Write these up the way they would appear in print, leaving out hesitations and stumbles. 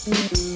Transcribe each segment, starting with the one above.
Muito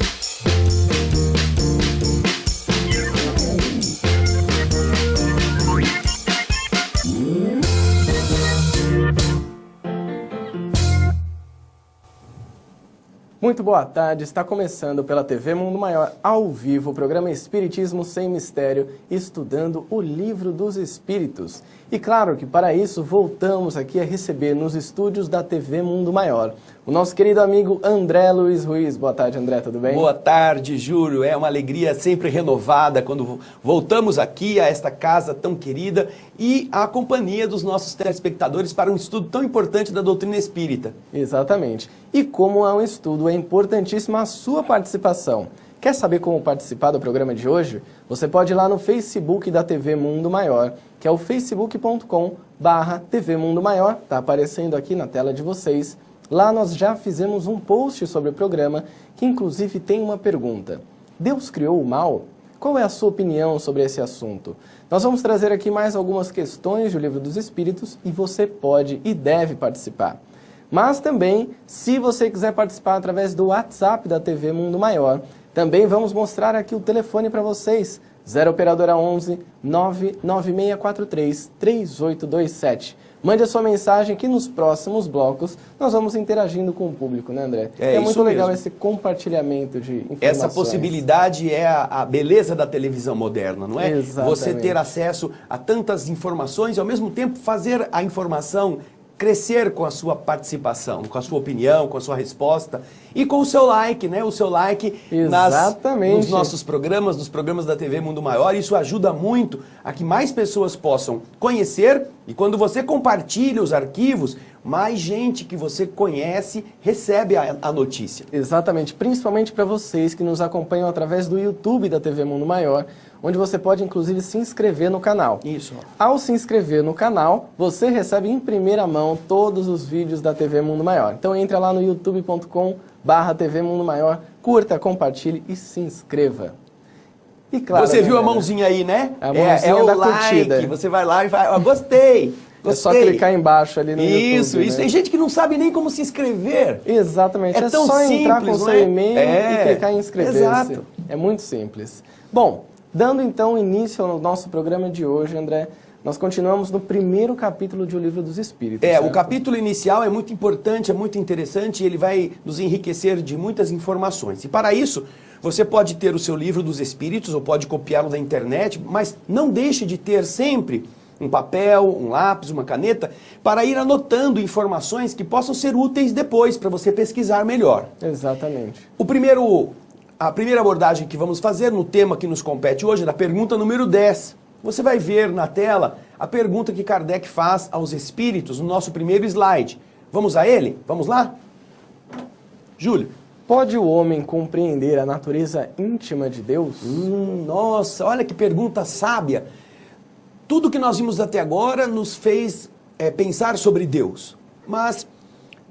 boa tarde, está começando pela TV Mundo Maior, ao vivo, o programa Espiritismo Sem Mistério, estudando o Livro dos Espíritos. E claro que para isso voltamos aqui a receber nos estúdios da TV Mundo Maior o nosso querido amigo André Luiz Ruiz. Boa tarde, André, tudo bem? Boa tarde, Júlio. É uma alegria sempre renovada quando voltamos aqui a esta casa tão querida e a companhia dos nossos telespectadores para um estudo tão importante da doutrina espírita. Exatamente. E como é um estudo, é importantíssima a sua participação. Quer saber como participar do programa de hoje? Você pode ir lá no Facebook da TV Mundo Maior, que é o facebook.com/TV Mundo Maior, está aparecendo aqui na tela de vocês. Lá nós já fizemos um post sobre o programa, que inclusive tem uma pergunta. Deus criou o mal? Qual é a sua opinião sobre esse assunto? Nós vamos trazer aqui mais algumas questões do Livro dos Espíritos e você pode e deve participar. Mas também, se você quiser participar através do WhatsApp da TV Mundo Maior, também vamos mostrar aqui o telefone para vocês. 0 Operadora 11 99643 3827. Mande a sua mensagem que nos próximos blocos nós vamos interagindo com o público, né, André? É muito legal mesmo. Esse compartilhamento de informações. Essa possibilidade é a beleza da televisão moderna, não é? Exatamente. Você ter acesso a tantas informações e ao mesmo tempo fazer a informação crescer com a sua participação, com a sua opinião, com a sua resposta e com o seu like, né? O seu like nos nossos programas, nos programas da TV Mundo Maior. Isso ajuda muito a que mais pessoas possam conhecer e quando você compartilha os arquivos, mais gente que você conhece recebe a notícia. Exatamente, principalmente para vocês que nos acompanham através do YouTube da TV Mundo Maior, onde você pode inclusive se inscrever no canal. Isso. Ao se inscrever no canal, você recebe em primeira mão todos os vídeos da TV Mundo Maior. Então entra lá no youtube.com/TV Mundo Maior, curta, compartilhe e se inscreva. E claro, você viu a mãozinha aí, né? A mãozinha o da like. curtida. Você vai lá e vai, gostei. É só clicar embaixo ali no YouTube. Isso. Né? Tem gente que não sabe nem como se inscrever. Exatamente. É tão só simples, entrar com o seu e-mail e clicar em inscrever-se. Exato. É muito simples. Bom, dando então início ao nosso programa de hoje, André, nós continuamos no primeiro capítulo de O Livro dos Espíritos. O capítulo inicial é muito importante, é muito interessante e ele vai nos enriquecer de muitas informações. E para isso, você pode ter o seu Livro dos Espíritos ou pode copiá-lo da internet, mas não deixe de ter sempre um papel, um lápis, uma caneta, para ir anotando informações que possam ser úteis depois, para você pesquisar melhor. Exatamente. A primeira abordagem que vamos fazer no tema que nos compete hoje é da pergunta número 10. Você vai ver na tela a pergunta que Kardec faz aos espíritos no nosso primeiro slide. Vamos a ele? Vamos lá? Júlio. Pode o homem compreender a natureza íntima de Deus? Nossa, olha que pergunta sábia. Tudo que nós vimos até agora nos fez pensar sobre Deus. Mas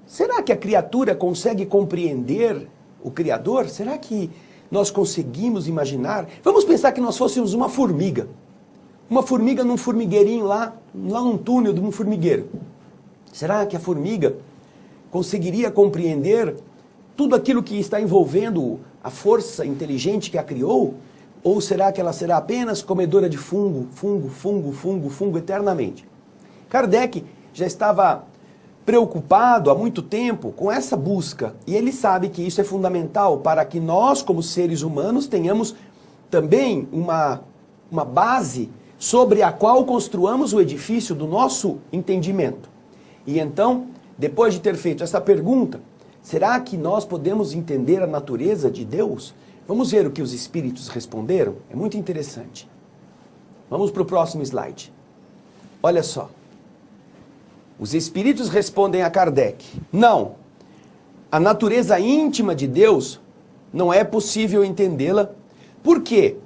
será que a criatura consegue compreender o Criador? Será que nós conseguimos imaginar? Vamos pensar que nós fôssemos uma formiga. Uma formiga num formigueirinho lá num túnel de um formigueiro. Será que a formiga conseguiria compreender tudo aquilo que está envolvendo a força inteligente que a criou? Ou será que ela será apenas comedora de fungo eternamente? Kardec já estava preocupado há muito tempo com essa busca e ele sabe que isso é fundamental para que nós, como seres humanos, tenhamos também uma base sobre a qual construamos o edifício do nosso entendimento. E então, depois de ter feito essa pergunta, será que nós podemos entender a natureza de Deus? Vamos ver o que os espíritos responderam? É muito interessante. Vamos para o próximo slide. Olha só. Os espíritos respondem a Kardec: não, a natureza íntima de Deus não é possível entendê-la. Por quê?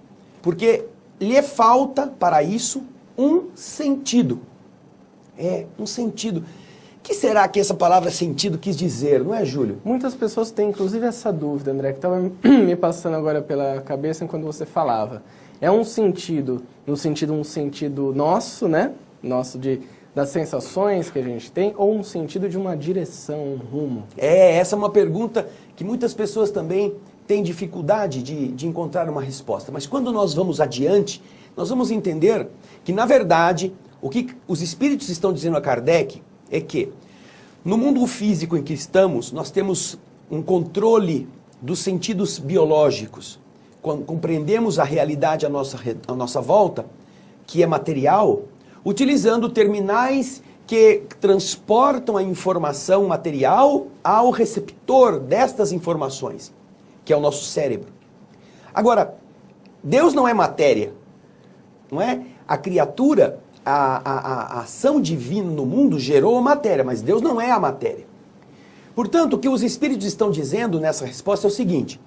Porque lhe falta para isso um sentido. Um sentido. O que será que essa palavra sentido quis dizer, não é, Júlio? Muitas pessoas têm, inclusive, essa dúvida, André, que estava me passando agora pela cabeça enquanto você falava. É um sentido, um sentido nosso, né? Nosso das sensações que a gente tem, ou um sentido de uma direção, um rumo? Essa é uma pergunta que muitas pessoas também tem dificuldade de encontrar uma resposta. Mas quando nós vamos adiante, nós vamos entender que, na verdade, o que os espíritos estão dizendo a Kardec é que, no mundo físico em que estamos, nós temos um controle dos sentidos biológicos. Quando compreendemos a realidade à nossa volta, que é material, utilizando terminais que transportam a informação material ao receptor destas informações, que é o nosso cérebro. Agora, Deus não é matéria, não é? A criatura, a ação divina no mundo gerou a matéria, mas Deus não é a matéria. Portanto, o que os espíritos estão dizendo nessa resposta é o seguinte: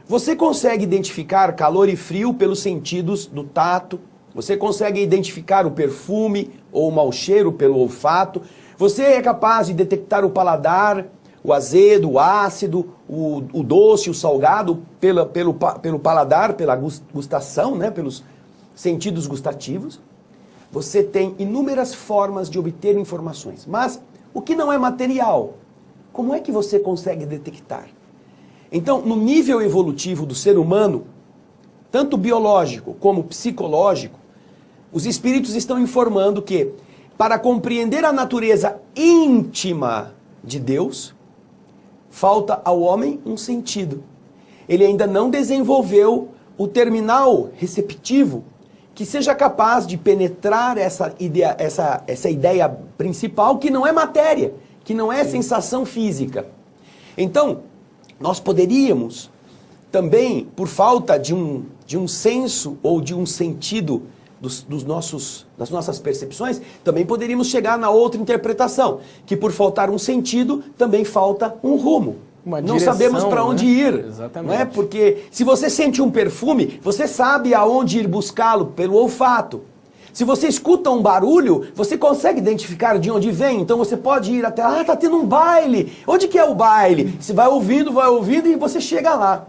você consegue identificar calor e frio pelos sentidos do tato, você consegue identificar o perfume ou o mau cheiro pelo olfato, você é capaz de detectar o paladar, o azedo, o ácido, o doce, o salgado pelo paladar, pela gustação, né? Pelos sentidos gustativos. Você tem inúmeras formas de obter informações. Mas o que não é material, como é que você consegue detectar? Então, no nível evolutivo do ser humano, tanto biológico como psicológico, os espíritos estão informando que, para compreender a natureza íntima de Deus, falta ao homem um sentido. Ele ainda não desenvolveu o terminal receptivo que seja capaz de penetrar essa ideia principal, que não é matéria, que não é sensação física. Então, nós poderíamos também, por falta de um senso ou de um sentido das nossas percepções, também poderíamos chegar na outra interpretação, que por faltar um sentido, também falta um rumo. Não sabemos para onde ir. Exatamente. Não é? Porque se você sente um perfume, você sabe aonde ir buscá-lo pelo olfato. Se você escuta um barulho, você consegue identificar de onde vem. Então você pode ir até lá, está tendo um baile. Onde que é o baile? Você vai ouvindo e você chega lá.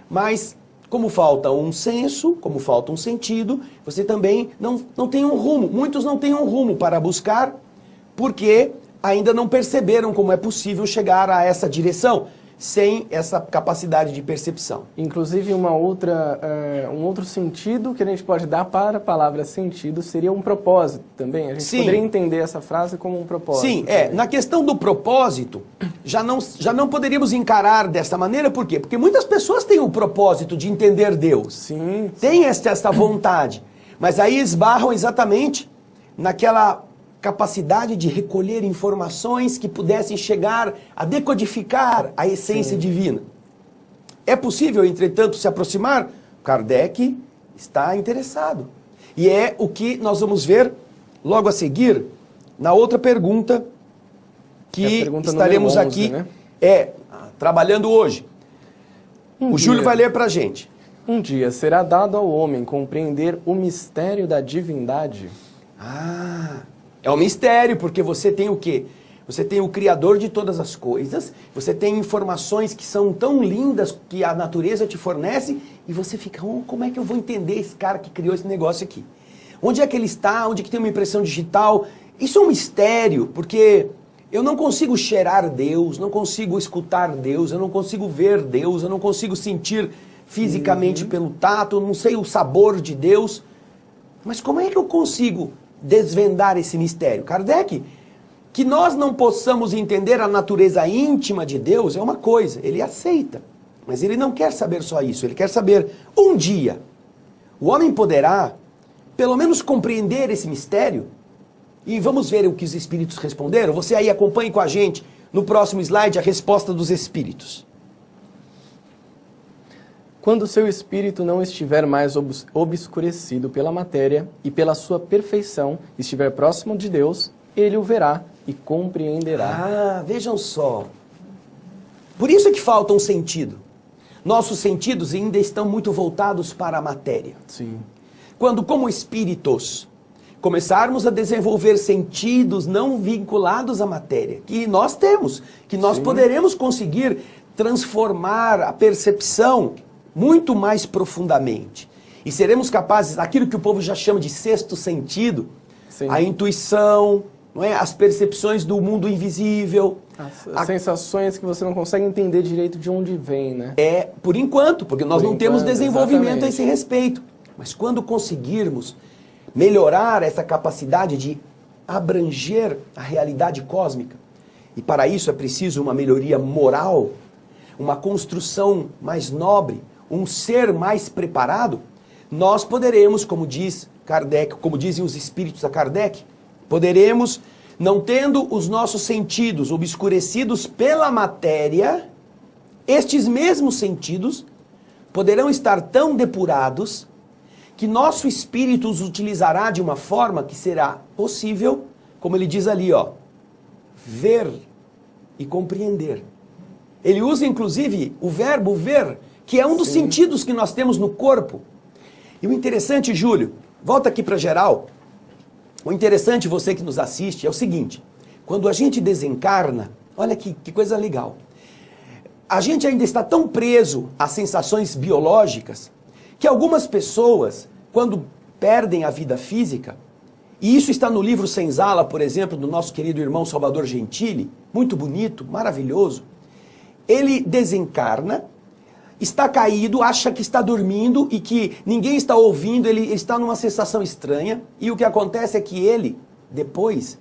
Mas como falta um senso, como falta um sentido, você também não tem um rumo. Muitos não têm um rumo para buscar, porque ainda não perceberam como é possível chegar a essa direção sem essa capacidade de percepção. Inclusive, um outro sentido que a gente pode dar para a palavra sentido seria um propósito também. A gente poderia entender essa frase como um propósito. Sim, na questão do propósito, já não poderíamos encarar dessa maneira, por quê? Porque muitas pessoas têm o propósito de entender Deus. Sim. Tem esta vontade, mas aí esbarram exatamente naquela capacidade de recolher informações que pudessem chegar a decodificar a essência divina. É possível, entretanto, se aproximar? Kardec está interessado. E é o que nós vamos ver logo a seguir na outra pergunta que estaremos 11, aqui né? trabalhando hoje. O Júlio vai ler para a gente. Um dia será dado ao homem compreender o mistério da divindade. É um mistério, porque você tem o quê? Você tem o Criador de todas as coisas, você tem informações que são tão lindas que a natureza te fornece, e você fica, como é que eu vou entender esse cara que criou esse negócio aqui? Onde é que ele está? Onde é que tem uma impressão digital? Isso é um mistério, porque eu não consigo cheirar Deus, não consigo escutar Deus, eu não consigo ver Deus, eu não consigo sentir fisicamente pelo tato, eu não sei o sabor de Deus. Mas como é que eu consigo desvendar esse mistério? Kardec, que nós não possamos entender a natureza íntima de Deus é uma coisa, ele aceita, mas ele não quer saber só isso, ele quer saber, um dia, o homem poderá, pelo menos compreender esse mistério? E vamos ver o que os espíritos responderam. Você aí acompanhe com a gente, no próximo slide, a resposta dos espíritos. Quando seu espírito não estiver mais obscurecido pela matéria e pela sua perfeição estiver próximo de Deus, ele o verá e compreenderá. Vejam só. Por isso é que falta um sentido. Nossos sentidos ainda estão muito voltados para a matéria. Sim. Quando, como espíritos, começarmos a desenvolver sentidos não vinculados à matéria, que nós temos, que nós poderemos conseguir transformar a percepção muito mais profundamente. E seremos capazes, aquilo que o povo já chama de sexto sentido, a intuição, não é? As percepções do mundo invisível. As sensações que você não consegue entender direito de onde vem, né? Por enquanto, porque nós não temos desenvolvimento a esse respeito. Mas quando conseguirmos melhorar essa capacidade de abranger a realidade cósmica, e para isso é preciso uma melhoria moral, uma construção mais nobre, um ser mais preparado, nós poderemos, como diz Kardec, como dizem os espíritos a Kardec, poderemos, não tendo os nossos sentidos obscurecidos pela matéria, estes mesmos sentidos poderão estar tão depurados que nosso espírito os utilizará de uma forma que será possível, como ele diz ali, ó, ver e compreender. Ele usa, inclusive, o verbo ver, que é um dos sentidos que nós temos no corpo. E o interessante, Júlio, volta aqui para geral, o interessante, você que nos assiste, é o seguinte, quando a gente desencarna, olha que coisa legal, a gente ainda está tão preso às sensações biológicas, que algumas pessoas, quando perdem a vida física, e isso está no livro Senzala, por exemplo, do nosso querido irmão Salvador Gentili, muito bonito, maravilhoso, ele desencarna, está caído, acha que está dormindo e que ninguém está ouvindo, ele está numa sensação estranha, e o que acontece é que ele, depois,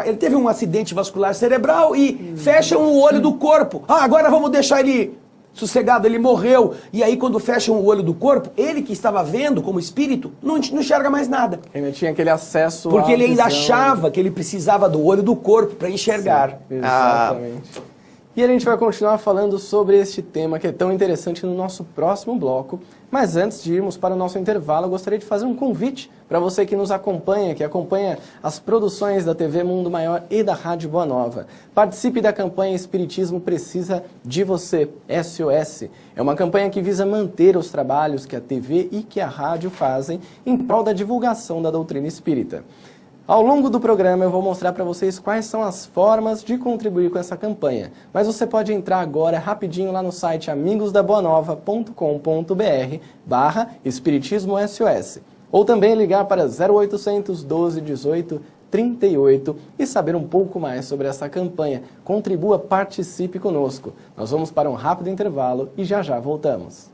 ele teve um acidente vascular cerebral e fecham o olho do corpo. Agora vamos deixar ele sossegado, ele morreu. E aí quando fecham o olho do corpo, ele que estava vendo como espírito, não enxerga mais nada. Ainda tinha aquele acesso porque ele ainda achava que ele precisava do olho do corpo para enxergar. Sim, exatamente. E a gente vai continuar falando sobre este tema que é tão interessante no nosso próximo bloco. Mas antes de irmos para o nosso intervalo, eu gostaria de fazer um convite para você que nos acompanha, que acompanha as produções da TV Mundo Maior e da Rádio Boa Nova. Participe da campanha Espiritismo Precisa de Você, SOS. É uma campanha que visa manter os trabalhos que a TV e que a rádio fazem em prol da divulgação da doutrina espírita. Ao longo do programa eu vou mostrar para vocês quais são as formas de contribuir com essa campanha. Mas você pode entrar agora rapidinho lá no site amigosdaboanova.com.br/Espiritismo SOS. Ou também ligar para 0800 12 18 38 e saber um pouco mais sobre essa campanha. Contribua, participe conosco. Nós vamos para um rápido intervalo e já já voltamos.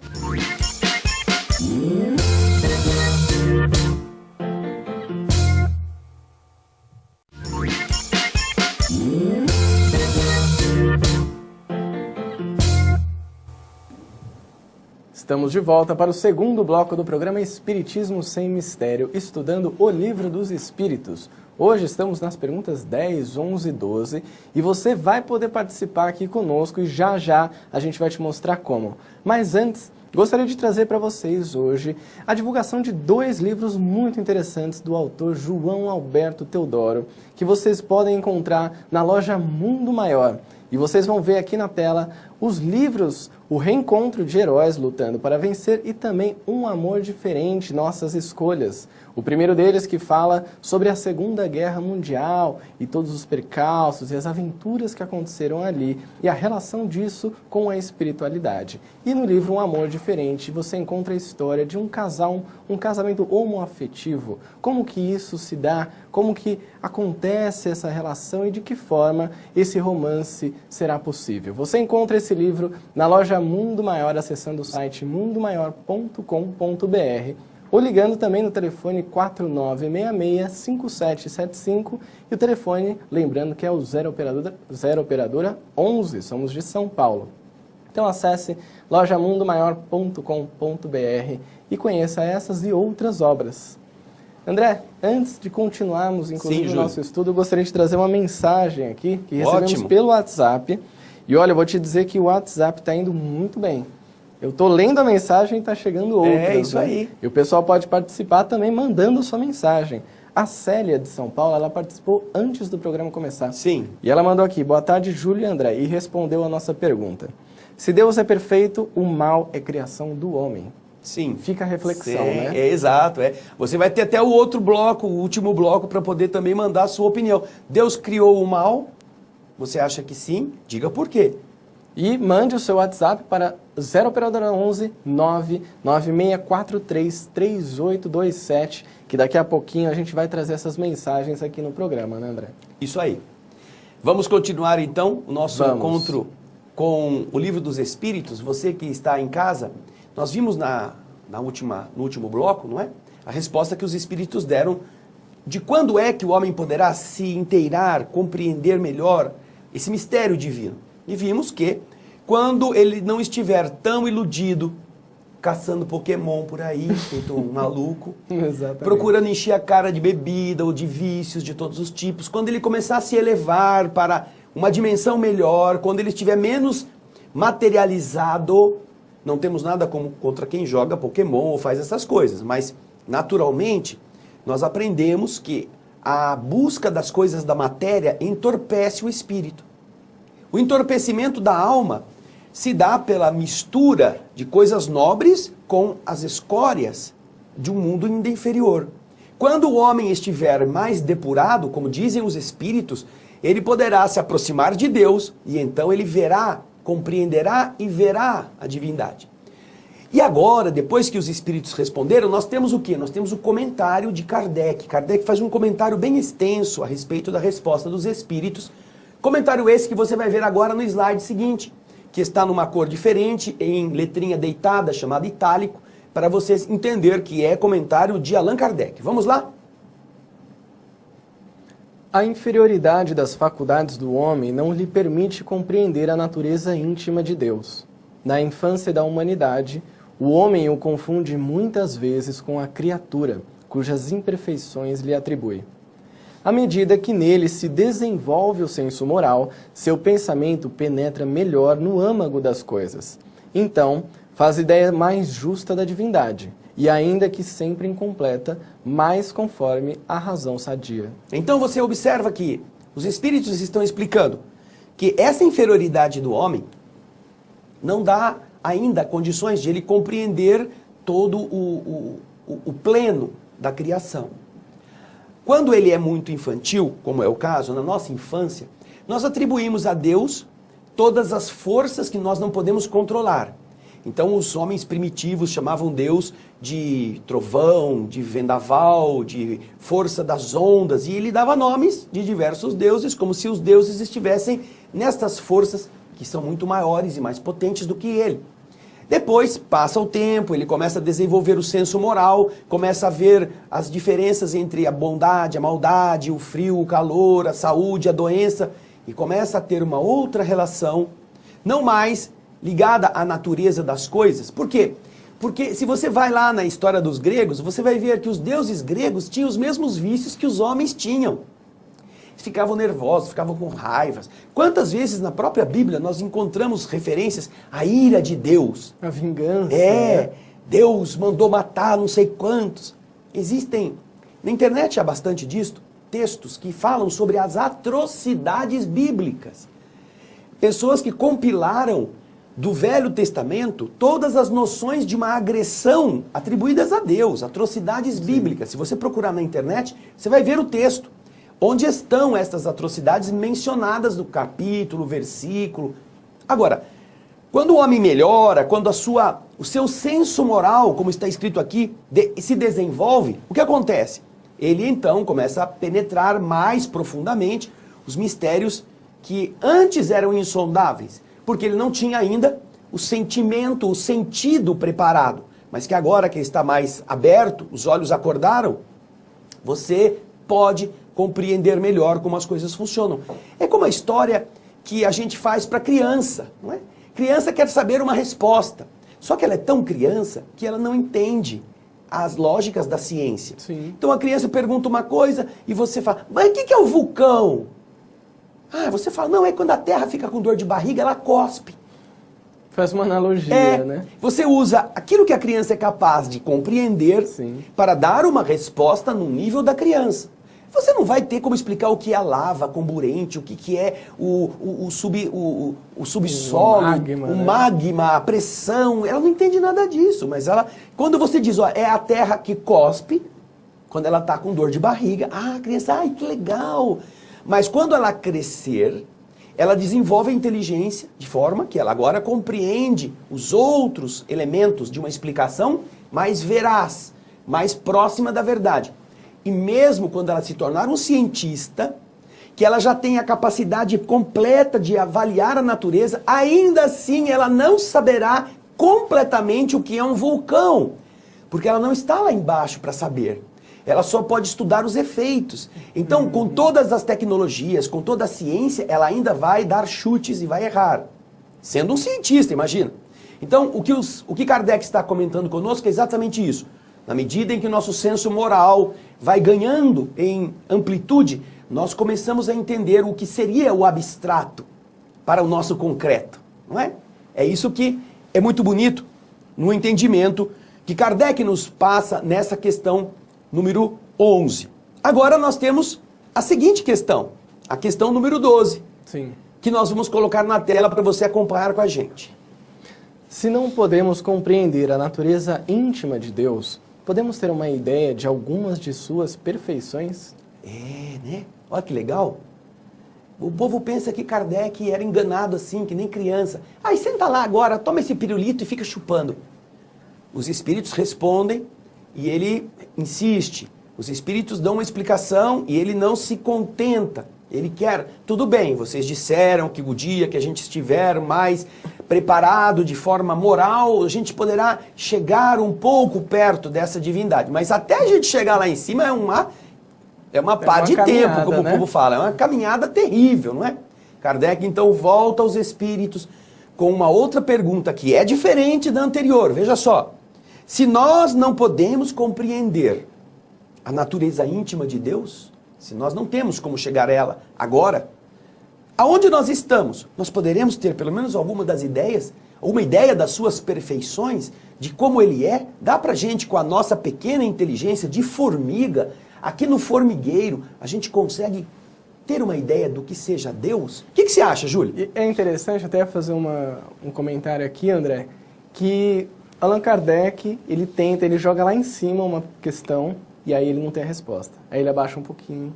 Estamos de volta para o segundo bloco do programa Espiritismo Sem Mistério, estudando o Livro dos Espíritos. Hoje estamos nas perguntas 10, 11 e 12 e você vai poder participar aqui conosco e já já a gente vai te mostrar como. Mas antes, gostaria de trazer para vocês hoje a divulgação de 2 livros muito interessantes do autor João Alberto Teodoro, que vocês podem encontrar na loja Mundo Maior. E vocês vão ver aqui na tela os livros O Reencontro de Heróis Lutando para Vencer e também Um Amor Diferente, Nossas Escolhas. O primeiro deles que fala sobre a Segunda Guerra Mundial e todos os percalços e as aventuras que aconteceram ali e a relação disso com a espiritualidade. E no livro Um Amor Diferente você encontra a história de um casal, um casamento homoafetivo, como que isso se dá, como que acontece essa relação e de que forma esse romance será possível. Você encontra esse livro na loja Mundo Maior, acessando o site mundomaior.com.br ou ligando também no telefone 4966-5775 e o telefone, lembrando que é o 0 operadora 11, somos de São Paulo. Então acesse lojamundomaior.com.br e conheça essas e outras obras. André, antes de continuarmos, inclusive, o nosso estudo, eu gostaria de trazer uma mensagem aqui que recebemos pelo WhatsApp. E olha, eu vou te dizer que o WhatsApp está indo muito bem. Eu estou lendo a mensagem e está chegando outras. É isso aí. E o pessoal pode participar também mandando sua mensagem. A Célia de São Paulo, ela participou antes do programa começar. Sim. E ela mandou aqui, boa tarde, Júlio e André, e respondeu a nossa pergunta. Se Deus é perfeito, o mal é criação do homem. Sim. Fica a reflexão, né? Exato. Você vai ter até o outro bloco, o último bloco, para poder também mandar a sua opinião. Deus criou o mal? Você acha que sim? Diga por quê. E mande o seu WhatsApp para 0 operadora 11 99643 3827, que daqui a pouquinho a gente vai trazer essas mensagens aqui no programa, né, André? Isso aí. Vamos continuar então o nosso encontro com o Livro dos Espíritos. Você que está em casa, nós vimos no último bloco, não é? A resposta que os Espíritos deram de quando é que o homem poderá se inteirar, compreender melhor esse mistério divino. E vimos que quando ele não estiver tão iludido, caçando Pokémon por aí, feito um maluco, procurando encher a cara de bebida ou de vícios de todos os tipos, quando ele começar a se elevar para uma dimensão melhor, quando ele estiver menos materializado, não temos nada contra quem joga Pokémon ou faz essas coisas, mas naturalmente nós aprendemos que a busca das coisas da matéria entorpece o espírito. O entorpecimento da alma se dá pela mistura de coisas nobres com as escórias de um mundo ainda inferior. Quando o homem estiver mais depurado, como dizem os espíritos, ele poderá se aproximar de Deus e então ele verá, compreenderá e verá a divindade. E agora, depois que os espíritos responderam, nós temos o quê? Nós temos o comentário de Kardec. Kardec faz um comentário bem extenso a respeito da resposta dos espíritos. Comentário esse que você vai ver agora no slide seguinte, que está numa cor diferente, em letrinha deitada, chamada itálico, para vocês entender que é comentário de Allan Kardec. Vamos lá? A inferioridade das faculdades do homem não lhe permite compreender a natureza íntima de Deus. Na infância da humanidade, o homem o confunde muitas vezes com a criatura, cujas imperfeições lhe atribui. À medida que nele se desenvolve o senso moral, seu pensamento penetra melhor no âmago das coisas. Então, faz ideia mais justa da divindade, e ainda que sempre incompleta, mais conforme a razão sadia. Então você observa que os espíritos estão explicando que essa inferioridade do homem não dá ainda condições de ele compreender todo o pleno da criação. Quando ele é muito infantil, como é o caso na nossa infância, nós atribuímos a Deus todas as forças que nós não podemos controlar. Então os homens primitivos chamavam Deus de trovão, de vendaval, de força das ondas, e ele dava nomes de diversos deuses, como se os deuses estivessem nestas forças que são muito maiores e mais potentes do que ele. Depois, passa o tempo, ele começa a desenvolver o senso moral, começa a ver as diferenças entre a bondade, a maldade, o frio, o calor, a saúde, a doença, e começa a ter uma outra relação, não mais ligada à natureza das coisas. Por quê? Porque se você vai lá na história dos gregos, você vai ver que os deuses gregos tinham os mesmos vícios que os homens tinham. Ficavam nervosos, ficavam com raivas. Quantas vezes na própria Bíblia nós encontramos referências à ira de Deus? A vingança. Deus mandou matar não sei quantos. Existem, na internet há bastante disto, textos que falam sobre as atrocidades bíblicas. Pessoas que compilaram do Velho Testamento todas as noções de uma agressão atribuídas a Deus, atrocidades bíblicas. Se você procurar na internet, você vai ver o texto. Onde estão essas atrocidades mencionadas no capítulo, versículo. Agora, quando o homem melhora, quando o seu senso moral, como está escrito aqui, se desenvolve, o que acontece? Ele então começa a penetrar mais profundamente os mistérios que antes eram insondáveis, porque ele não tinha ainda o sentimento, o sentido preparado, mas que agora que está mais aberto, os olhos acordaram, você pode compreender melhor como as coisas funcionam. É como a história que a gente faz para criança, não é? Criança quer saber uma resposta, só que ela é tão criança que ela não entende as lógicas da ciência. Sim. Então a criança pergunta uma coisa e você fala, mas o que é o vulcão? Você fala, não, é quando a terra fica com dor de barriga, ela cospe. Faz uma analogia, né? Você usa aquilo que a criança é capaz de compreender para dar uma resposta no nível da criança. Você não vai ter como explicar o que é a lava comburente, o que é o subsolo, o magma, a pressão. Ela não entende nada disso, mas quando você diz, é a terra que cospe, quando ela está com dor de barriga, a criança, que legal. Mas quando ela crescer, ela desenvolve a inteligência de forma que ela agora compreende os outros elementos de uma explicação mais veraz, mais próxima da verdade. E mesmo quando ela se tornar um cientista, que ela já tem a capacidade completa de avaliar a natureza, ainda assim ela não saberá completamente o que é um vulcão, porque ela não está lá embaixo para saber. Ela só pode estudar os efeitos. Então, com todas as tecnologias, com toda a ciência, ela ainda vai dar chutes e vai errar. Sendo um cientista, imagina. Então, o que Kardec está comentando conosco é exatamente isso. Na medida em que o nosso senso moral vai ganhando em amplitude, nós começamos a entender o que seria o abstrato para o nosso concreto, não é? É isso que é muito bonito no entendimento que Kardec nos passa nessa questão número 11. Agora nós temos a seguinte questão, a questão número 12, Sim. que nós vamos colocar na tela para você acompanhar com a gente. Se não podemos compreender a natureza íntima de Deus, podemos ter uma ideia de algumas de suas perfeições? É, né? Olha que legal. O povo pensa que Kardec era enganado assim, que nem criança. Aí senta lá agora, toma esse pirulito e fica chupando. Os espíritos respondem e ele insiste. Os espíritos dão uma explicação e ele não se contenta. Ele quer, tudo bem, vocês disseram que o dia que a gente estiver mais preparado de forma moral, a gente poderá chegar um pouco perto dessa divindade. Mas até a gente chegar lá em cima é uma pá de tempo, como né? O povo fala. É uma caminhada terrível, não é? Kardec então volta aos espíritos com uma outra pergunta que é diferente da anterior. Veja só. Se nós não podemos compreender a natureza íntima de Deus, se nós não temos como chegar a ela agora, aonde nós estamos? Nós poderemos ter pelo menos alguma das ideias, uma ideia das suas perfeições, de como ele é? Dá pra gente, com a nossa pequena inteligência de formiga, aqui no formigueiro, a gente consegue ter uma ideia do que seja Deus? O que você acha, Júlio? E é interessante até fazer um comentário aqui, André, que Allan Kardec, ele joga lá em cima uma questão e aí ele não tem a resposta. Aí ele abaixa um pouquinho,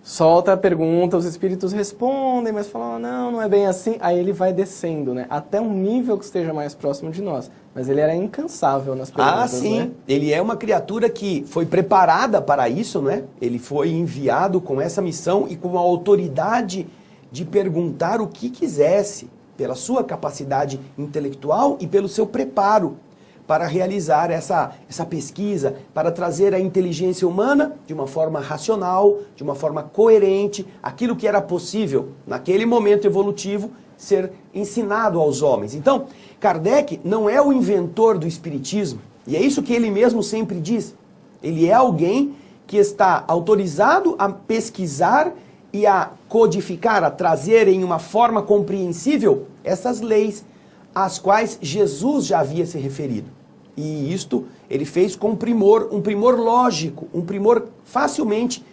solta a pergunta, os espíritos respondem, mas falam, não é bem assim. Aí ele vai descendo, né? Até um nível que esteja mais próximo de nós. Mas ele era incansável nas perguntas, Ah, sim. né? Ele é uma criatura que foi preparada para isso, né? Ele foi enviado com essa missão e com a autoridade de perguntar o que quisesse, pela sua capacidade intelectual e pelo seu preparo para realizar essa pesquisa, para trazer a inteligência humana de uma forma racional, de uma forma coerente, aquilo que era possível naquele momento evolutivo ser ensinado aos homens. Então, Kardec não é o inventor do espiritismo, e é isso que ele mesmo sempre diz. Ele é alguém que está autorizado a pesquisar e a codificar, a trazer em uma forma compreensível essas leis às quais Jesus já havia se referido. E isto ele fez com um primor lógico, um primor facilmente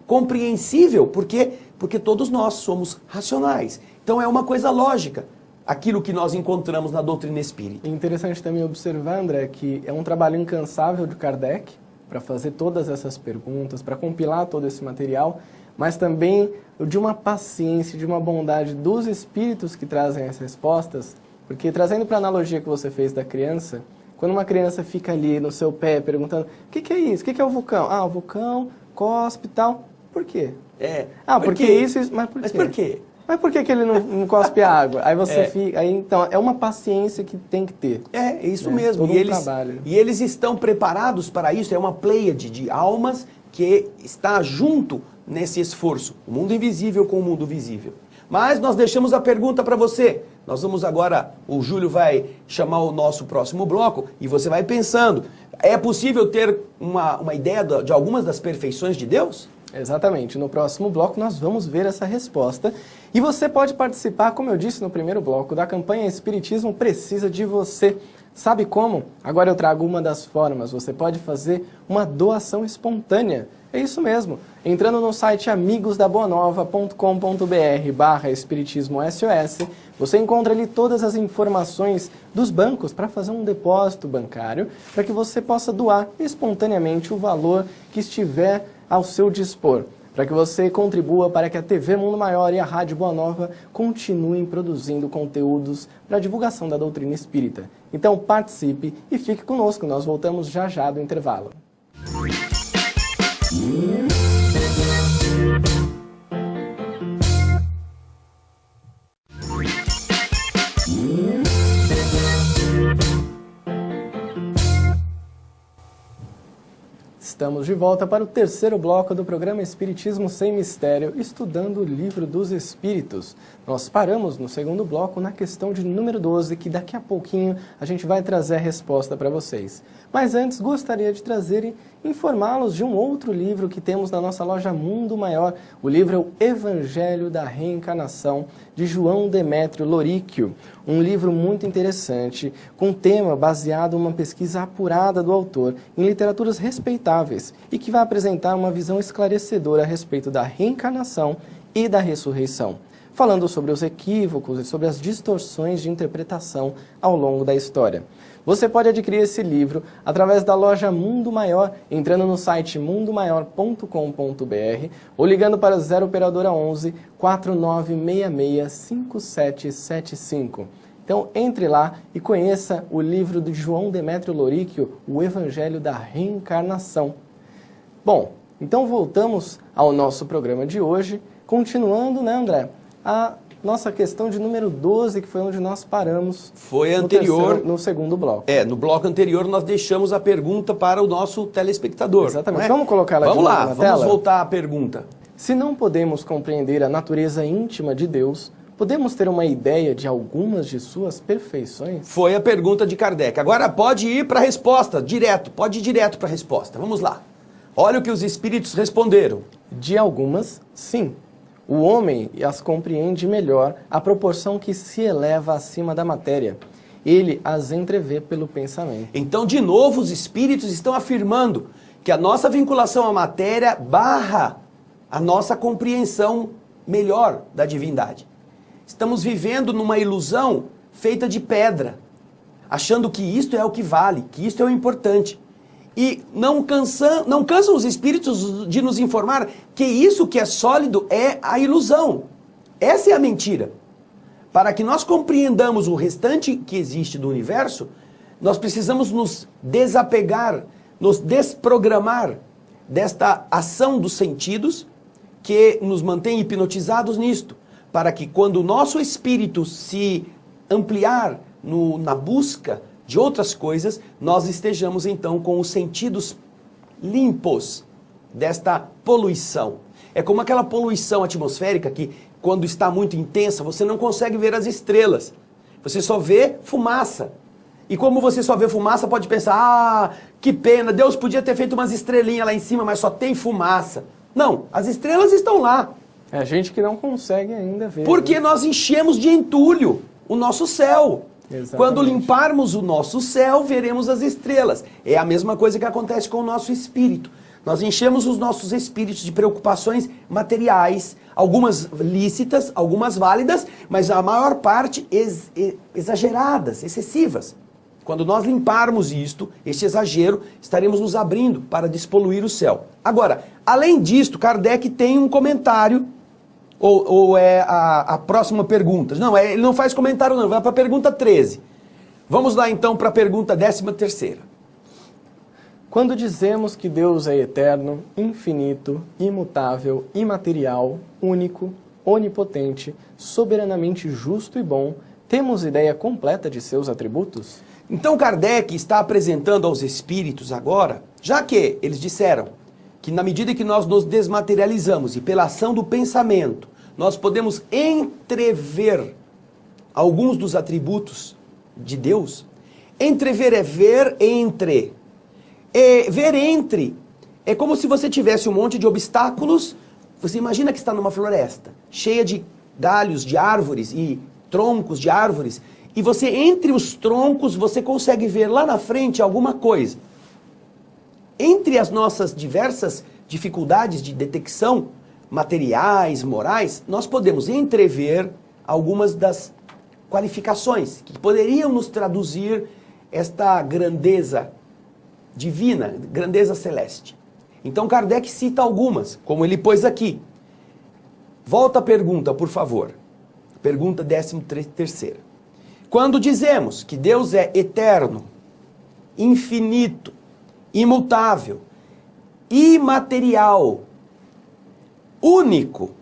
compreensível, porque todos nós somos racionais. Então é uma coisa lógica, aquilo que nós encontramos na doutrina espírita. É interessante também observar, André, que é um trabalho incansável de Kardec para fazer todas essas perguntas, para compilar todo esse material, mas também de uma paciência, de uma bondade dos espíritos que trazem as respostas, porque trazendo para a analogia que você fez da criança, quando uma criança fica ali no seu pé perguntando, o que é isso? O que é o vulcão? Ah, o vulcão cospe e tal. Por quê? Porque isso, mas por quê? Mas por quê? Mas por que ele não cospe água? Aí você fica... Aí, então, é uma paciência que tem que ter. É isso mesmo. Todo trabalho. E eles estão preparados para isso. É uma pleiade de almas que está junto nesse esforço. O mundo invisível com o mundo visível. Mas nós deixamos a pergunta para você. Nós vamos agora... O Júlio vai chamar o nosso próximo bloco e você vai pensando. É possível ter uma ideia de algumas das perfeições de Deus? Exatamente. No próximo bloco nós vamos ver essa resposta. E você pode participar, como eu disse no primeiro bloco, da campanha Espiritismo Precisa de Você. Sabe como? Agora eu trago uma das formas. Você pode fazer uma doação espontânea. É isso mesmo. Entrando no site amigosdaboanova.com.br/espiritismo-SOS, você encontra ali todas as informações dos bancos para fazer um depósito bancário, para que você possa doar espontaneamente o valor que estiver ao seu dispor. para que você contribua para que a TV Mundo Maior e a Rádio Boa Nova continuem produzindo conteúdos para a divulgação da doutrina espírita. Então participe e fique conosco, nós voltamos já já do intervalo. Estamos de volta para o terceiro bloco do programa Espiritismo Sem Mistério, estudando o Livro dos Espíritos. Nós paramos no segundo bloco na questão de número 12, que daqui a pouquinho a gente vai trazer a resposta para vocês. Mas antes, gostaria de trazer e informá-los de um outro livro que temos na nossa loja Mundo Maior. O livro é o Evangelho da Reencarnação, de João Demétrio Loríquio. Um livro muito interessante, com tema baseado em uma pesquisa apurada do autor em literaturas respeitáveis e que vai apresentar uma visão esclarecedora a respeito da reencarnação e da ressurreição, falando sobre os equívocos e sobre as distorções de interpretação ao longo da história. Você pode adquirir esse livro através da loja Mundo Maior, entrando no site mundomaior.com.br ou ligando para 0 operadora 11 4966 5775. Então entre lá e conheça o livro de João Demétrio Loríquio, o Evangelho da Reencarnação. Bom, então voltamos ao nosso programa de hoje, continuando, né, André? A nossa questão de número 12, que foi onde nós paramos. Foi anterior. No segundo bloco. No bloco anterior nós deixamos a pergunta para o nosso telespectador. Exatamente. Vamos colocar ela Vamos de lá, novo na tela? vamos voltar à pergunta. Se não podemos compreender a natureza íntima de Deus, podemos ter uma ideia de algumas de suas perfeições? Foi a pergunta de Kardec. Agora pode ir para a resposta, direto. Pode ir direto para a resposta. Vamos lá. Olha o que os espíritos responderam. De algumas, sim. O homem as compreende melhor à proporção que se eleva acima da matéria. Ele as entrevê pelo pensamento. Então, de novo, os espíritos estão afirmando que a nossa vinculação à matéria barra a nossa compreensão melhor da divindade. Estamos vivendo numa ilusão feita de pedra, achando que isto é o que vale, que isto é o importante. E não cansam os espíritos de nos informar que isso que é sólido é a ilusão. Essa é a mentira. Para que nós compreendamos o restante que existe do universo, nós precisamos nos desapegar, nos desprogramar desta ação dos sentidos que nos mantém hipnotizados nisto. Para que quando o nosso espírito se ampliar na busca de outras coisas, nós estejamos então com os sentidos limpos desta poluição. É como aquela poluição atmosférica que, quando está muito intensa, você não consegue ver as estrelas. Você só vê fumaça. E como você só vê fumaça, pode pensar, que pena, Deus podia ter feito umas estrelinhas lá em cima, mas só tem fumaça. Não, as estrelas estão lá. É a gente que não consegue ainda ver. Porque nós enchemos de entulho o nosso céu. Exatamente. Quando limparmos o nosso céu, veremos as estrelas. É a mesma coisa que acontece com o nosso espírito. Nós enchemos os nossos espíritos de preocupações materiais, algumas lícitas, algumas válidas, mas a maior parte exageradas, excessivas. Quando nós limparmos isto, este exagero, estaremos nos abrindo para despoluir o céu. Agora, além disto, Kardec tem um comentário. Ou é a próxima pergunta? Não, ele não faz comentário não, vai para a pergunta 13. Vamos lá então para a pergunta 13ª. Quando dizemos que Deus é eterno, infinito, imutável, imaterial, único, onipotente, soberanamente justo e bom, temos ideia completa de seus atributos? Então Kardec está apresentando aos espíritos agora, já que eles disseram que na medida que nós nos desmaterializamos e pela ação do pensamento, nós podemos entrever alguns dos atributos de Deus. Entrever é ver entre. Ver entre é como se você tivesse um monte de obstáculos. Você imagina que está numa floresta, cheia de galhos de árvores e troncos de árvores, e você, entre os troncos, você consegue ver lá na frente alguma coisa. Entre as nossas diversas dificuldades de detecção, materiais, morais, nós podemos entrever algumas das qualificações que poderiam nos traduzir esta grandeza divina, grandeza celeste. Então Kardec cita algumas, como ele pôs aqui. Volta a pergunta, por favor. Pergunta 13ª. Quando dizemos que Deus é eterno, infinito, imutável, imaterial, único,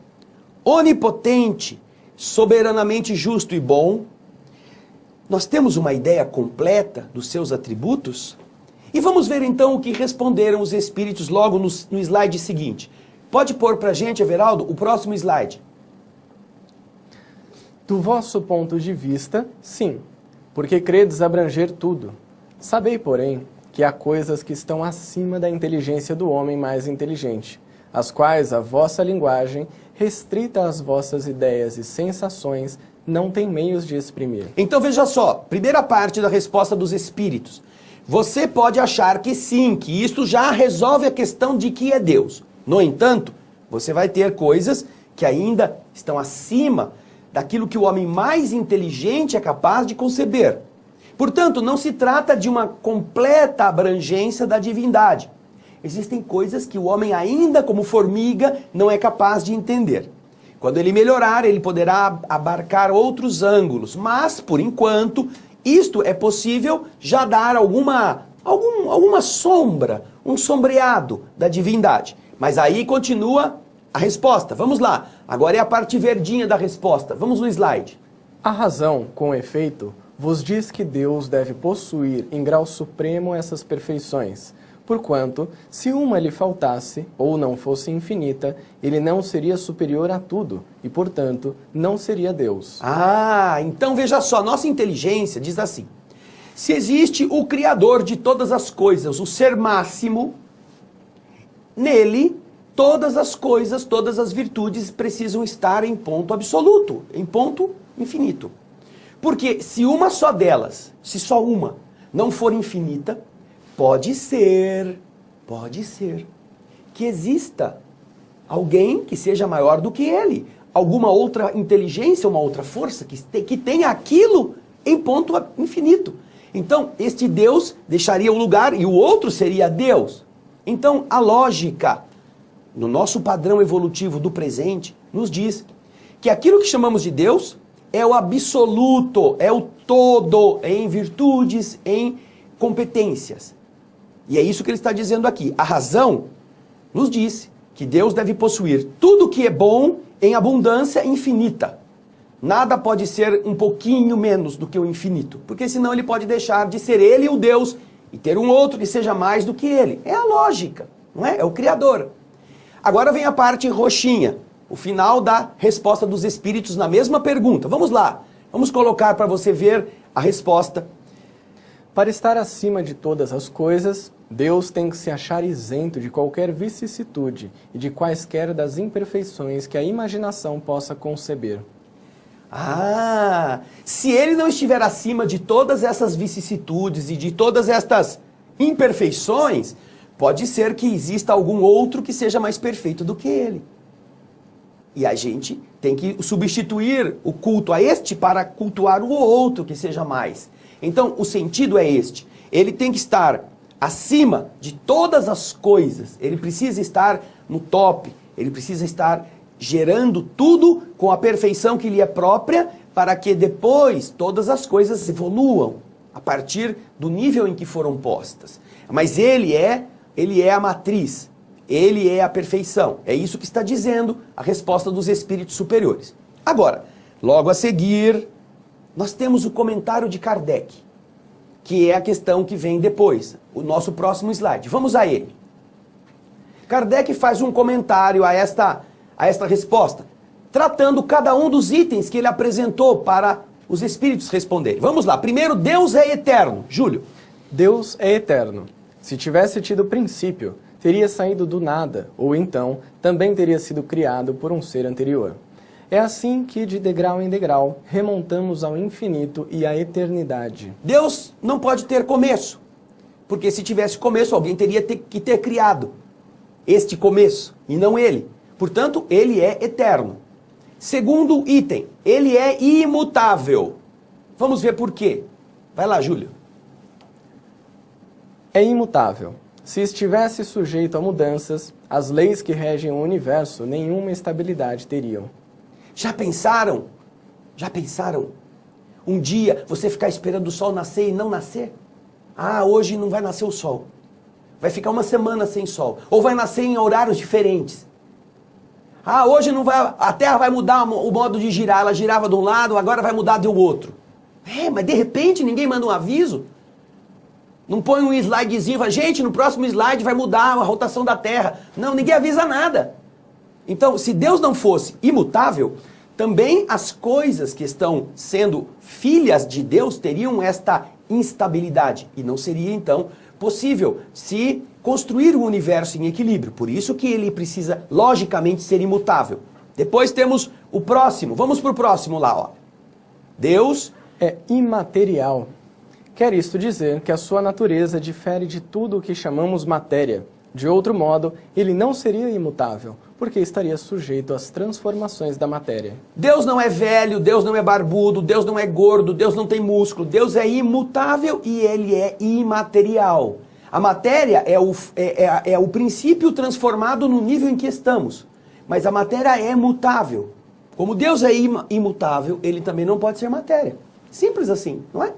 onipotente, soberanamente justo e bom, nós temos uma ideia completa dos seus atributos? E vamos ver então o que responderam os espíritos logo no slide seguinte. Pode pôr pra gente, Everaldo, o próximo slide. Do vosso ponto de vista, sim, porque credes abranger tudo. Sabei, porém, que há coisas que estão acima da inteligência do homem mais inteligente, as quais a vossa linguagem, restrita às vossas ideias e sensações, não tem meios de exprimir. Então veja só, primeira parte da resposta dos espíritos. Você pode achar que sim, que isso já resolve a questão de que é Deus. No entanto, você vai ter coisas que ainda estão acima daquilo que o homem mais inteligente é capaz de conceber. Portanto, não se trata de uma completa abrangência da divindade. Existem coisas que o homem ainda, como formiga, não é capaz de entender. Quando ele melhorar, ele poderá abarcar outros ângulos, mas, por enquanto, isto é possível já dar alguma sombra, um sombreado da divindade. Mas aí continua a resposta. Vamos lá. Agora é a parte verdinha da resposta. Vamos no slide. A razão, com efeito, vos diz que Deus deve possuir em grau supremo essas perfeições, porquanto, se uma lhe faltasse, ou não fosse infinita, ele não seria superior a tudo, e, portanto, não seria Deus. Ah, então veja só, nossa inteligência diz assim, se existe o Criador de todas as coisas, o ser máximo, nele, todas as coisas, todas as virtudes precisam estar em ponto absoluto, em ponto infinito. Porque se uma só delas, se só uma, não for infinita, pode ser que exista alguém que seja maior do que ele, alguma outra inteligência, uma outra força que tenha aquilo em ponto infinito. Então, este Deus deixaria um lugar e o outro seria Deus. Então, a lógica, no nosso padrão evolutivo do presente, nos diz que aquilo que chamamos de Deus é o absoluto, é o todo, em virtudes, em competências. E é isso que ele está dizendo aqui. A razão nos diz que Deus deve possuir tudo que é bom em abundância infinita. Nada pode ser um pouquinho menos do que o infinito, porque senão ele pode deixar de ser ele o Deus e ter um outro que seja mais do que ele. É a lógica, não é? É o Criador. Agora vem a parte roxinha, o final da resposta dos espíritos na mesma pergunta. Vamos lá, vamos colocar para você ver a resposta. Para estar acima de todas as coisas, Deus tem que se achar isento de qualquer vicissitude e de quaisquer das imperfeições que a imaginação possa conceber. Ah, se ele não estiver acima de todas essas vicissitudes e de todas estas imperfeições, pode ser que exista algum outro que seja mais perfeito do que ele. E a gente tem que substituir o culto a este para cultuar o outro que seja mais. Então, o sentido é este. Ele tem que estar acima de todas as coisas. Ele precisa estar no top. Ele precisa estar gerando tudo com a perfeição que lhe é própria, para que depois todas as coisas evoluam a partir do nível em que foram postas. Mas ele é a matriz. Ele é a perfeição. É isso que está dizendo a resposta dos espíritos superiores. Agora, logo a seguir, nós temos o comentário de Kardec, que é a questão que vem depois, o nosso próximo slide. Vamos a ele. Kardec faz um comentário a esta resposta, tratando cada um dos itens que ele apresentou para os espíritos responderem. Vamos lá. Primeiro, Deus é eterno. Júlio. Deus é eterno. Se tivesse tido princípio, teria saído do nada, ou então também teria sido criado por um ser anterior. É assim que, de degrau em degrau, remontamos ao infinito e à eternidade. Deus não pode ter começo, porque se tivesse começo, alguém teria que ter criado este começo, e não ele. Portanto, ele é eterno. Segundo item, ele é imutável. Vamos ver por quê. Vai lá, Júlio. É imutável. Se estivesse sujeito a mudanças, as leis que regem o universo nenhuma estabilidade teriam. Já pensaram? Já pensaram? Um dia você ficar esperando o sol nascer e não nascer? Ah, hoje não vai nascer o sol. Vai ficar uma semana sem sol. Ou vai nascer em horários diferentes. Ah, hoje não vai, a Terra vai mudar o modo de girar. Ela girava de um lado, agora vai mudar do outro. Mas de repente ninguém manda um aviso. Não põe um slidezinho e fala, gente, no próximo slide vai mudar a rotação da Terra. Não, ninguém avisa nada. Então, se Deus não fosse imutável, também as coisas que estão sendo filhas de Deus teriam esta instabilidade. E não seria, então, possível se construir um universo em equilíbrio. Por isso que ele precisa, logicamente, ser imutável. Depois temos o próximo. Vamos para o próximo lá, ó. Deus é imaterial. Quer isto dizer que a sua natureza difere de tudo o que chamamos matéria. De outro modo, ele não seria imutável, porque estaria sujeito às transformações da matéria. Deus não é velho, Deus não é barbudo, Deus não é gordo, Deus não tem músculo. Deus é imutável e ele é imaterial. A matéria é o princípio transformado no nível em que estamos. Mas a matéria é mutável. Como Deus é imutável, ele também não pode ser matéria. Simples assim, não é?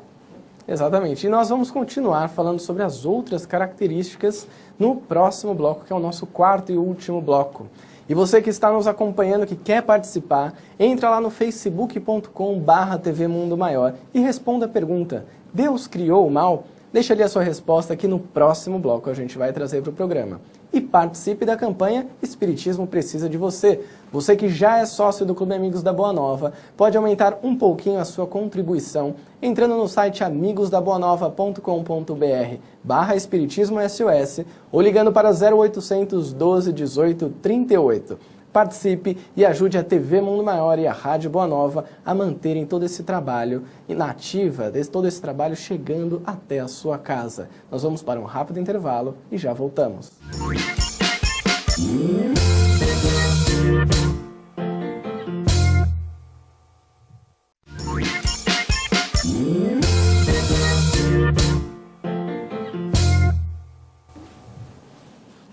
Exatamente. E nós vamos continuar falando sobre as outras características no próximo bloco, que é o nosso quarto e último bloco. E você que está nos acompanhando, que quer participar, entra lá no facebook.com/TV Mundo Maior e responda a pergunta: Deus criou o mal? Deixa ali a sua resposta que no próximo bloco a gente vai trazer para o programa. E participe da campanha Espiritismo Precisa de Você. Você que já é sócio do Clube Amigos da Boa Nova, pode aumentar um pouquinho a sua contribuição entrando no site amigosdaboanova.com.br/Espiritismo SOS ou ligando para 0800 12 18 38. Participe e ajude a TV Mundo Maior e a Rádio Boa Nova a manterem todo esse trabalho na ativa, todo esse trabalho chegando até a sua casa. Nós vamos para um rápido intervalo e já voltamos.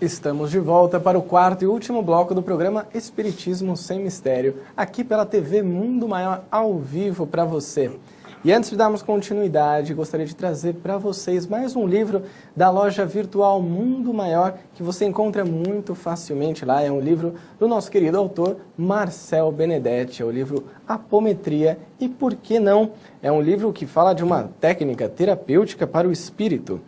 Estamos de volta para o quarto e último bloco do programa Espiritismo Sem Mistério, aqui pela TV Mundo Maior ao vivo para você. E antes de darmos continuidade, gostaria de trazer para vocês mais um livro da loja virtual Mundo Maior, que você encontra muito facilmente lá. É um livro do nosso querido autor Marcel Benedetti, é o livro Apometria e Por que Não? É um livro que fala de uma técnica terapêutica para o espírito.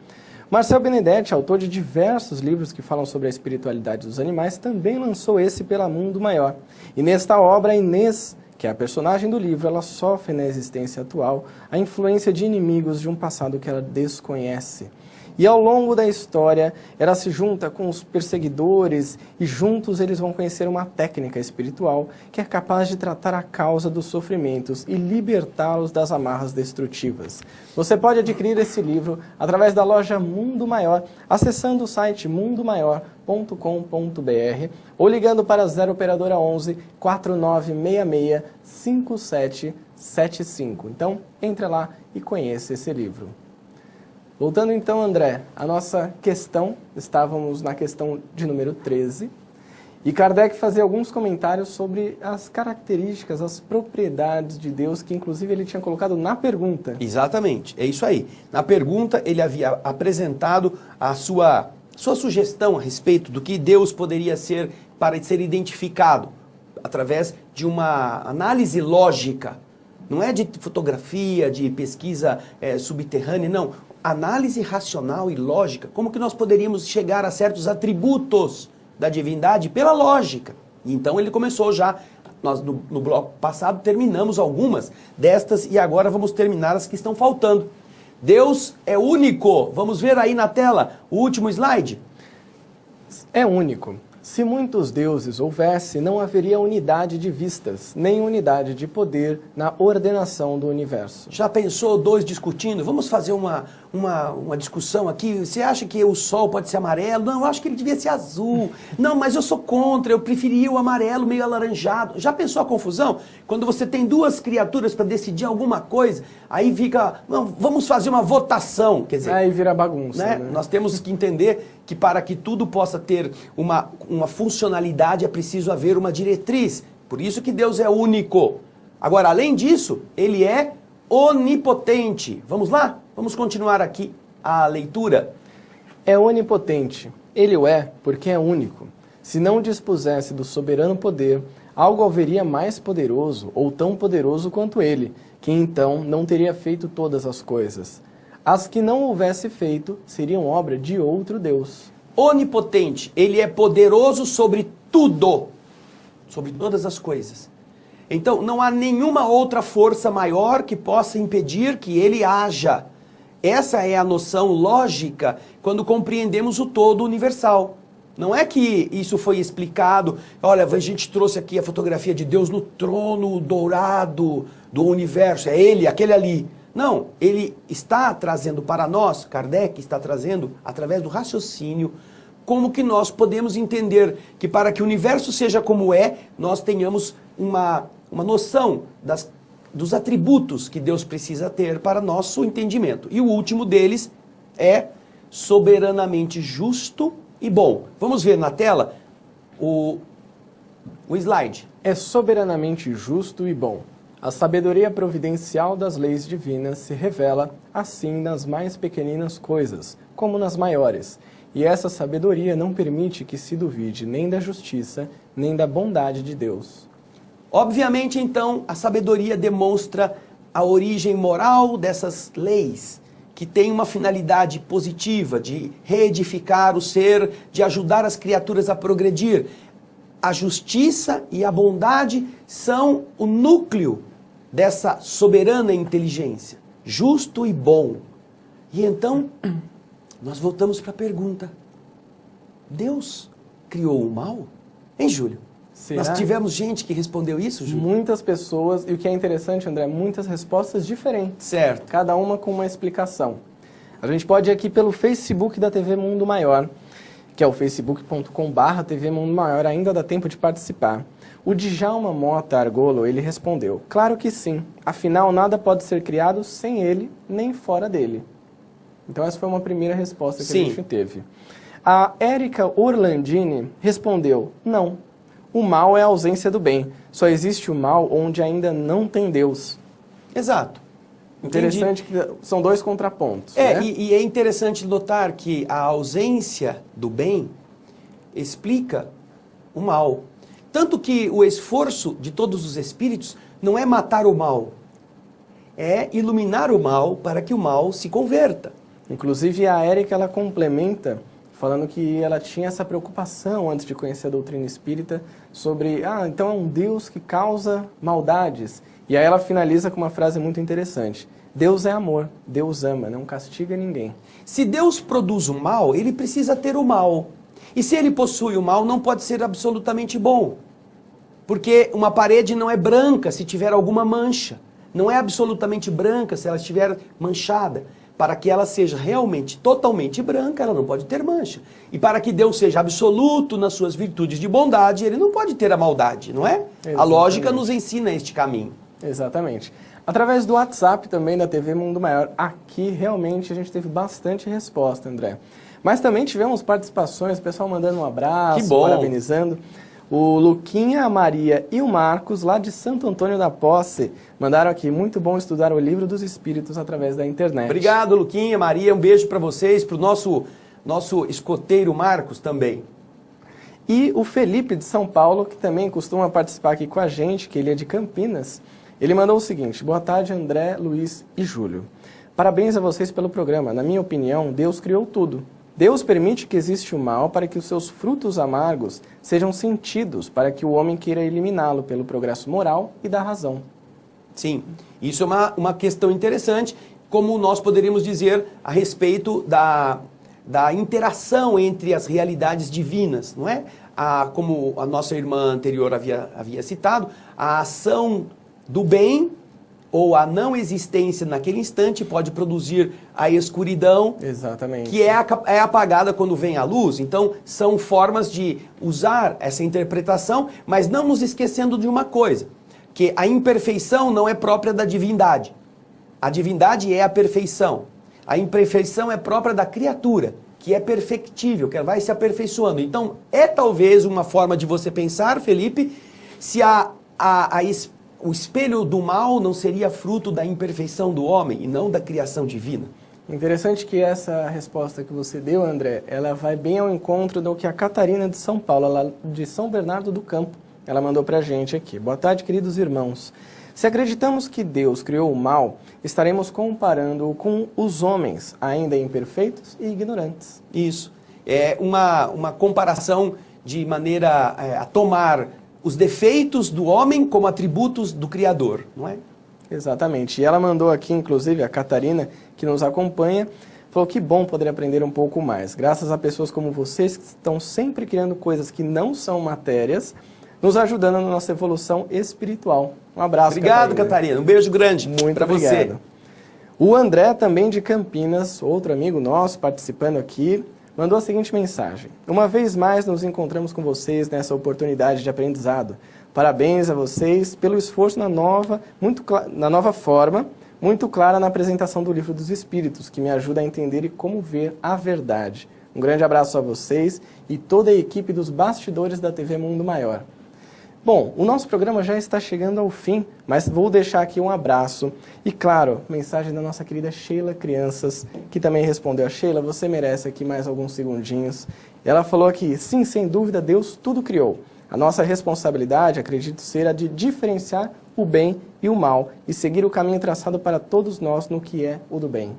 Marcel Benedetti, autor de diversos livros que falam sobre a espiritualidade dos animais, também lançou esse pela Mundo Maior. E nesta obra, a Inês, que é a personagem do livro, ela sofre na existência atual a influência de inimigos de um passado que ela desconhece. E ao longo da história, ela se junta com os perseguidores e juntos eles vão conhecer uma técnica espiritual que é capaz de tratar a causa dos sofrimentos e libertá-los das amarras destrutivas. Você pode adquirir esse livro através da loja Mundo Maior, acessando o site mundomaior.com.br ou ligando para 0 operadora 11 4966 5775. Então, entre lá e conheça esse livro. Voltando então, André, a nossa questão, estávamos na questão de número 13, e Kardec fazia alguns comentários sobre as características, as propriedades de Deus, que inclusive ele tinha colocado na pergunta. Exatamente, é isso aí. Na pergunta ele havia apresentado a sua sugestão a respeito do que Deus poderia ser para ser identificado através de uma análise lógica. Não é de fotografia, de pesquisa subterrânea, não. Análise racional e lógica. Como que nós poderíamos chegar a certos atributos da divindade pela lógica? E então ele começou já, nós no bloco passado terminamos algumas destas e agora vamos terminar as que estão faltando. Deus é único. Vamos ver aí na tela o último slide. É único. Se muitos deuses houvesse, não haveria unidade de vistas, nem unidade de poder na ordenação do universo. Já pensou dois discutindo? Vamos fazer uma discussão aqui. Você acha que o sol pode ser amarelo? Não, eu acho que ele devia ser azul. Não, mas eu sou contra, eu preferia o amarelo meio alaranjado. Já pensou a confusão? Quando você tem duas criaturas para decidir alguma coisa, aí fica, não, vamos fazer uma votação. Quer dizer, aí vira bagunça. Né? Né? Nós temos que entender que para que tudo possa ter uma funcionalidade é preciso haver uma diretriz. Por isso que Deus é único. Agora, além disso, ele é onipotente. Vamos lá? Vamos continuar aqui a leitura. É onipotente. Ele o é porque é único. Se não dispusesse do soberano poder, algo haveria mais poderoso ou tão poderoso quanto ele, que então não teria feito todas as coisas. As que não houvesse feito seriam obra de outro Deus. Onipotente, ele é poderoso sobre tudo, sobre todas as coisas. Então, não há nenhuma outra força maior que possa impedir que ele haja. Essa é a noção lógica quando compreendemos o todo universal. Não é que isso foi explicado, olha, a gente trouxe aqui a fotografia de Deus no trono dourado do universo, é ele, aquele ali. Não, ele está trazendo para nós, Kardec está trazendo, através do raciocínio, como que nós podemos entender que para que o universo seja como é, nós tenhamos uma noção dos atributos que Deus precisa ter para nosso entendimento. E o último deles é soberanamente justo e bom. Vamos ver na tela o slide. É soberanamente justo e bom. A sabedoria providencial das leis divinas se revela, assim, nas mais pequeninas coisas, como nas maiores. E essa sabedoria não permite que se duvide nem da justiça, nem da bondade de Deus. Obviamente, então, a sabedoria demonstra a origem moral dessas leis, que tem uma finalidade positiva de reedificar o ser, de ajudar as criaturas a progredir. A justiça e a bondade são o núcleo dessa soberana inteligência, justo e bom. E então, nós voltamos para a pergunta: Deus criou o mal? Hein, Júlio? Será? Nós tivemos gente que respondeu isso, Júlio? Muitas pessoas, e o que é interessante, André, muitas respostas diferentes. Certo. Cada uma com uma explicação. A gente pode ir aqui pelo Facebook da TV Mundo Maior, que é o facebook.com/TV Mundo Maior, ainda dá tempo de participar. O Djalma Mota Argolo, ele respondeu: claro que sim, afinal nada pode ser criado sem ele, nem fora dele. Então essa foi uma primeira resposta que a gente teve. A Érica Orlandini respondeu: não, o mal é a ausência do bem, só existe o mal onde ainda não tem Deus. Exato. Interessante que são dois contrapontos. É, né? e é interessante notar que a ausência do bem explica o mal. Tanto que o esforço de todos os espíritos não é matar o mal, é iluminar o mal para que o mal se converta. Inclusive a Érica, ela complementa falando que ela tinha essa preocupação antes de conhecer a doutrina espírita sobre, então é um Deus que causa maldades. E aí ela finaliza com uma frase muito interessante: Deus é amor, Deus ama, não castiga ninguém. Se Deus produz o mal, ele precisa ter o mal. E se ele possui o mal, não pode ser absolutamente bom. Porque uma parede não é branca se tiver alguma mancha. Não é absolutamente branca se ela estiver manchada. Para que ela seja realmente totalmente branca, ela não pode ter mancha. E para que Deus seja absoluto nas suas virtudes de bondade, ele não pode ter a maldade, não é? Exatamente. A lógica nos ensina este caminho. Exatamente. Através do WhatsApp também da TV Mundo Maior, aqui realmente a gente teve bastante resposta, André. Mas também tivemos participações, o pessoal mandando um abraço, que bom, parabenizando. O Luquinha, a Maria e o Marcos, lá de Santo Antônio da Posse, mandaram aqui: muito bom estudar o Livro dos Espíritos através da internet. Obrigado, Luquinha, Maria, um beijo para vocês, para o nosso escoteiro Marcos também. E o Felipe de São Paulo, que também costuma participar aqui com a gente, que ele é de Campinas, ele mandou o seguinte: boa tarde, André, Luiz e Júlio. Parabéns a vocês pelo programa. Na minha opinião, Deus criou tudo. Deus permite que existe o mal para que os seus frutos amargos sejam sentidos, para que o homem queira eliminá-lo pelo progresso moral e da razão. Sim, isso é uma questão interessante, como nós poderíamos dizer a respeito da interação entre as realidades divinas, não é? Como a nossa irmã anterior havia citado, a ação do bem ou a não existência naquele instante pode produzir a escuridão. Exatamente. Que é apagada quando vem a luz. Então, são formas de usar essa interpretação, mas não nos esquecendo de uma coisa, que a imperfeição não é própria da divindade. A divindade é a perfeição. A imperfeição é própria da criatura, que é perfectível, que vai se aperfeiçoando. Então, é talvez uma forma de você pensar, Felipe, se o espelho do mal não seria fruto da imperfeição do homem e não da criação divina. Interessante que essa resposta que você deu, André, ela vai bem ao encontro do que a Catarina de São Paulo, lá de São Bernardo do Campo, ela mandou pra gente aqui. Boa tarde, queridos irmãos. Se acreditamos que Deus criou o mal, estaremos comparando-o com os homens, ainda imperfeitos e ignorantes. Isso. É uma comparação de maneira a tomar os defeitos do homem como atributos do Criador, não é? Exatamente. E ela mandou aqui, inclusive, a Catarina, que nos acompanha, falou que bom poder aprender um pouco mais. Graças a pessoas como vocês que estão sempre criando coisas que não são matérias, nos ajudando na nossa evolução espiritual. Um abraço, Obrigado, Catarina. Um beijo grande para você. O André, também de Campinas, outro amigo nosso participando aqui, mandou a seguinte mensagem. Uma vez mais nos encontramos com vocês nessa oportunidade de aprendizado. Parabéns a vocês pelo esforço na nova forma, muito clara na apresentação do Livro dos Espíritos, que me ajuda a entender e como ver a verdade. Um grande abraço a vocês e toda a equipe dos bastidores da TV Mundo Maior. Bom, o nosso programa já está chegando ao fim, mas vou deixar aqui um abraço. E claro, mensagem da nossa querida Sheila Crianças, que também respondeu. Sheila, você merece aqui mais alguns segundinhos. Ela falou aqui, sim, sem dúvida, Deus tudo criou. A nossa responsabilidade, acredito ser, a de diferenciar o bem e o mal e seguir o caminho traçado para todos nós no que é o do bem.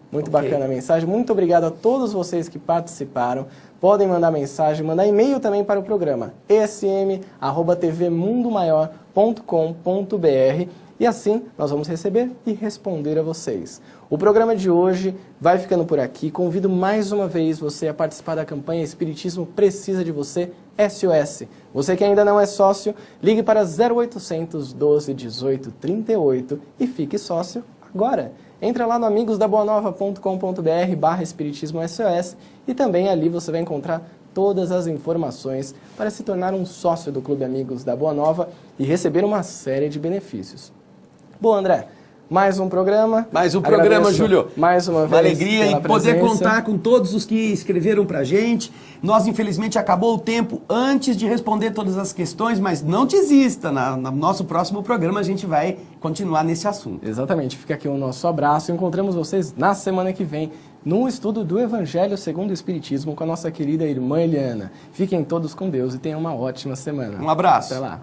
Muito bacana a mensagem. Muito obrigado a todos vocês que participaram. Podem mandar mensagem, mandar e-mail também para o programa esm@tvmundomaior.com.br e assim nós vamos receber e responder a vocês. O programa de hoje vai ficando por aqui. Convido mais uma vez você a participar da campanha Espiritismo Precisa de Você, SOS. Você que ainda não é sócio, ligue para 0800 12 18 38 e fique sócio agora. Entra lá no amigosdaboanova.com.br/Espiritismo SOS e também ali você vai encontrar todas as informações para se tornar um sócio do Clube Amigos da Boa Nova e receber uma série de benefícios. Bom, André, mais um programa. Mais um programa, Júlio. Mais uma vez. Uma alegria em poder contar com todos os que escreveram pra gente. Nós, infelizmente, acabou o tempo antes de responder todas as questões, mas não desista. No nosso próximo programa a gente vai continuar nesse assunto. Exatamente. Fica aqui o nosso abraço. Encontramos vocês na semana que vem no estudo do Evangelho segundo o Espiritismo com a nossa querida irmã Eliana. Fiquem todos com Deus e tenham uma ótima semana. Um abraço. Até lá.